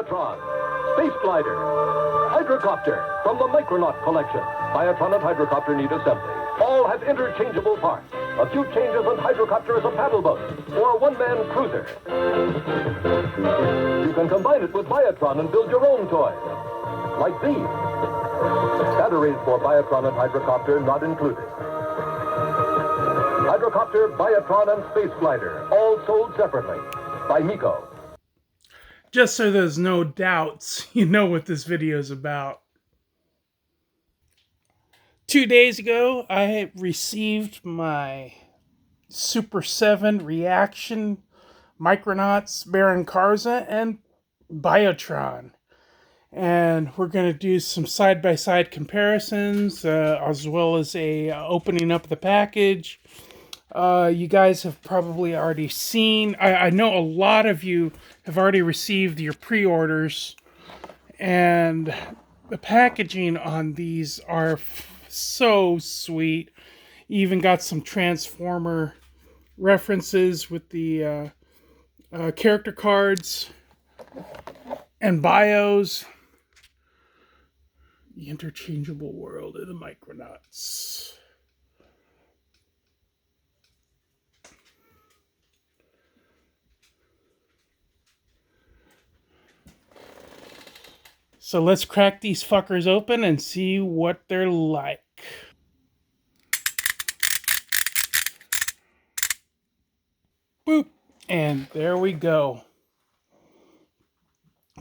Biotron, Space Glider, Hydrocopter from the Micronaut collection. Biotron and Hydrocopter need assembly. All have interchangeable parts. A few changes and Hydrocopter is a paddle boat or a one-man cruiser. You can combine it with Biotron and build your own toys, like these. Batteries for Biotron and Hydrocopter not included. Hydrocopter, Biotron, and Space Glider, all sold separately by Miko. Just so there's no doubts, you know what this video is about. 2 days ago, I received my Super7 ReAction Micronauts Baron Karza and Biotron. And we're going to do some side-by-side comparisons, as well as a opening up the package. You guys have probably already seen, I know a lot of you have already received your pre-orders, and the packaging on these are so sweet. You even got some Transformer references with the character cards and bios. The interchangeable world of the Micronauts. So let's crack these fuckers open and see what they're like. Boop. And there we go.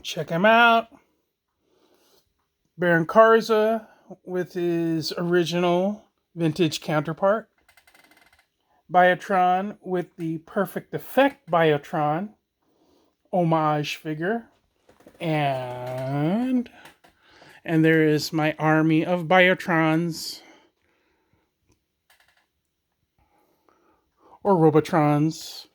Check him out. Baron Karza with his original vintage counterpart. Biotron with the Perfect Effect Biotron homage figure. And there is my army of Biotrons, or Robotrons.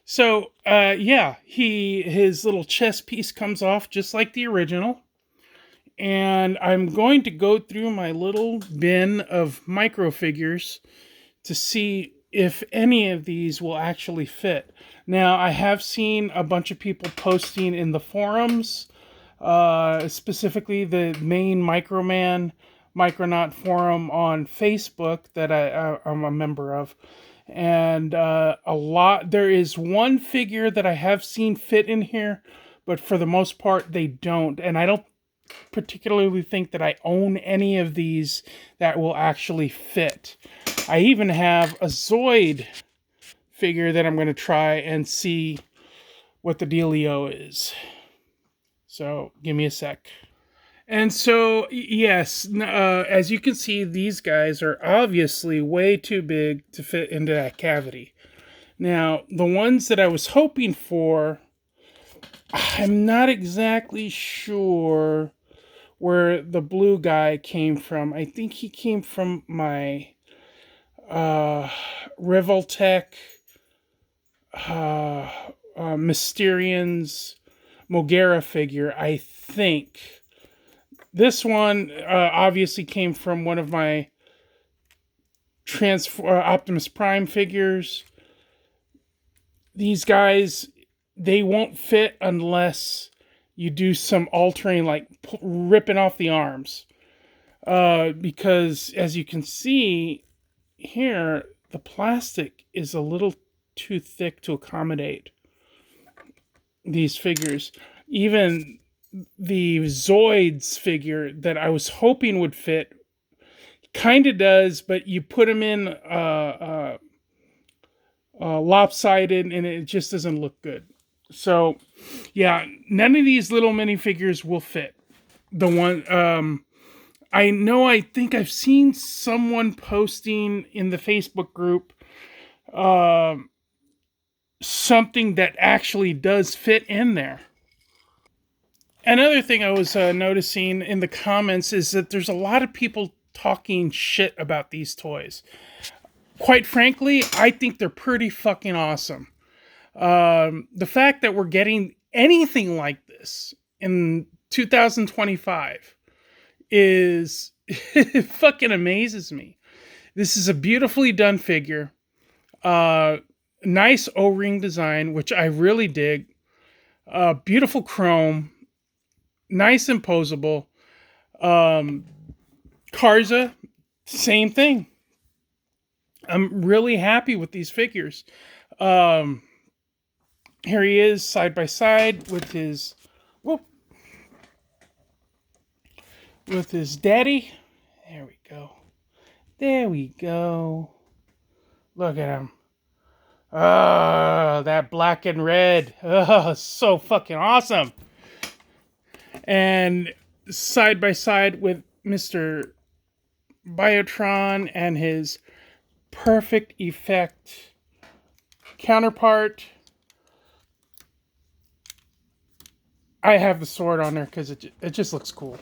So, yeah, his little chest piece comes off just like the original. And I'm going to go through my little bin of micro figures to see if any of these will actually fit. Now, I have seen a bunch of people posting in the forums, specifically the main Microman Micronaut forum on Facebook that I'm a member of. And there is one figure that I have seen fit in here, but for the most part, they don't. And I don't particularly think that I own any of these that will actually fit. I even have a Zoid figure that I'm going to try and see what the dealio is. So, give me a sec. And so, yes, as you can see, these guys are obviously way too big to fit into that cavity. Now, the ones that I was hoping for, I'm not exactly sure where the blue guy came from. I think he came from my Revoltech Mysterians Mogera figure, I think. This one obviously came from one of my Optimus Prime figures. These guys, they won't fit unless you do some altering, like ripping off the arms. Because as you can see here, the plastic is a little too thick to accommodate these figures. Even the Zoids figure that I was hoping would fit kind of does, but you put them in lopsided and it just doesn't look good. So, yeah, none of these little minifigures will fit. The one, I think I've seen someone posting in the Facebook group something that actually does fit in there. Another thing I was noticing in the comments is that there's a lot of people talking shit about these toys. Quite frankly, I think they're pretty fucking awesome. The fact that we're getting anything like this in 2025 is it fucking amazes me. This is a beautifully done figure. Nice O-ring design, which I really dig. Beautiful chrome, nice and posable. Um, Karza, same thing. I'm really happy with these figures. Um, Here he is side by side with his, whoop, with his daddy. There we go. There we go. Look at him. Oh, that black and red. Oh, so fucking awesome. And side by side with Mr. Biotron and his perfect effect counterpart. I have the sword on there because it just looks cool.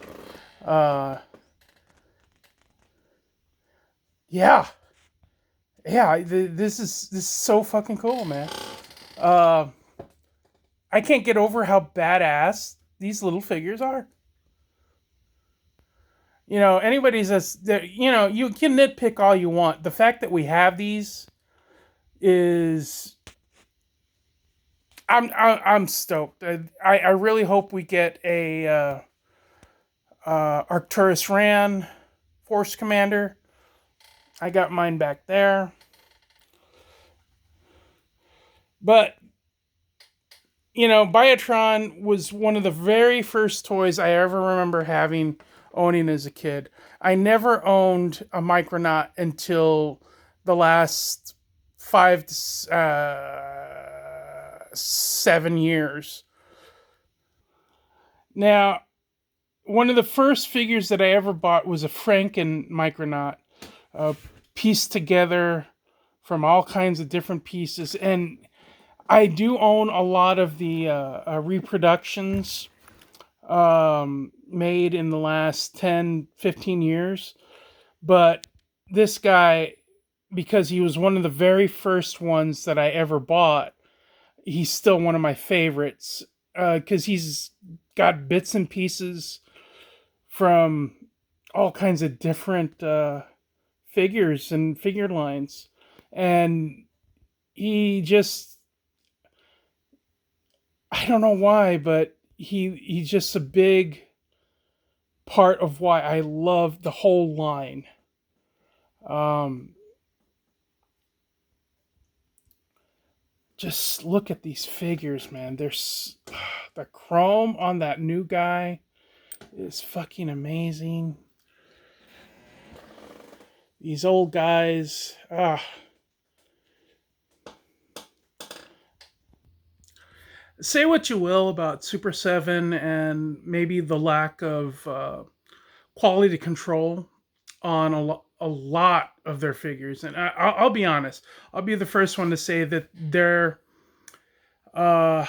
Yeah, this is so fucking cool, man. Uh, I can't get over how badass these little figures are. You know, anybody's that you know, you can nitpick all you want. The fact that we have these is I'm stoked. I really hope we get a Arcturus Ran Force Commander. I got mine back there. But you know, Biotron was one of the very first toys I ever remember owning as a kid. I never owned a Micronaut until the last 7 years. Now, one of the first figures that I ever bought was a Franken Micronaut, pieced together from all kinds of different pieces. And I do own a lot of the reproductions made in the last 10, 15 years. But this guy, because he was one of the very first ones that I ever bought, he's still one of my favorites because he's got bits and pieces from all kinds of different figures and figure lines. And he just, I don't know why, but he's just a big part of why I love the whole line. Um, just look at these figures, man. There's the chrome on that new guy is fucking amazing. These old guys, say what you will about Super7 and maybe the lack of quality control on a lot of their figures. And I'll be honest, I'll be the first one to say that their uh,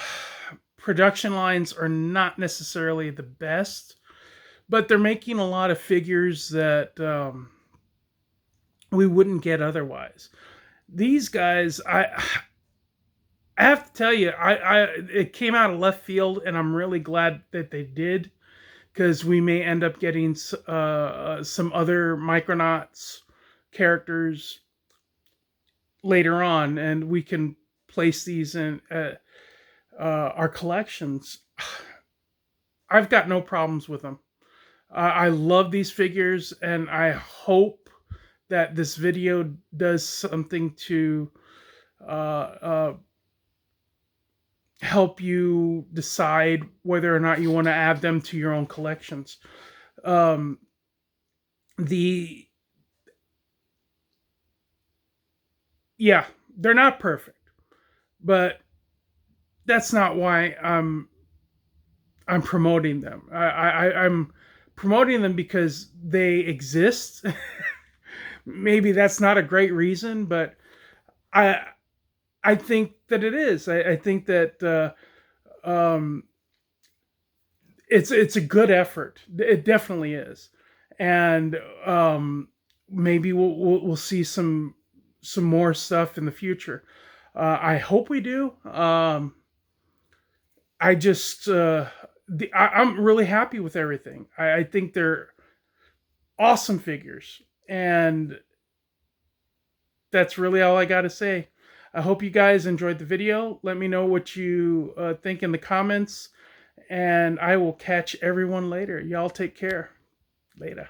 production lines are not necessarily the best, but they're making a lot of figures that we wouldn't get otherwise. These guys, I have to tell you, it came out of left field, and I'm really glad that they did, because we may end up getting some other Micronauts characters later on, and we can place these in our collections. I've got no problems with them. I love these figures, and I hope that this video does something to uh, help you decide whether or not you want to add them to your own collections. Um, the Yeah, they're not perfect, but that's not why I'm promoting them. I'm promoting them because they exist. Maybe that's not a great reason, but I I think that it is. I think that um, it's a good effort. It definitely is, and maybe we'll see some more stuff in the future. I hope we do. I just I'm really happy with everything. I think they're awesome figures, and that's really all I got to say. I hope you guys enjoyed the video. Let me know what you think in the comments, and I will catch everyone later. Y'all take care. Later.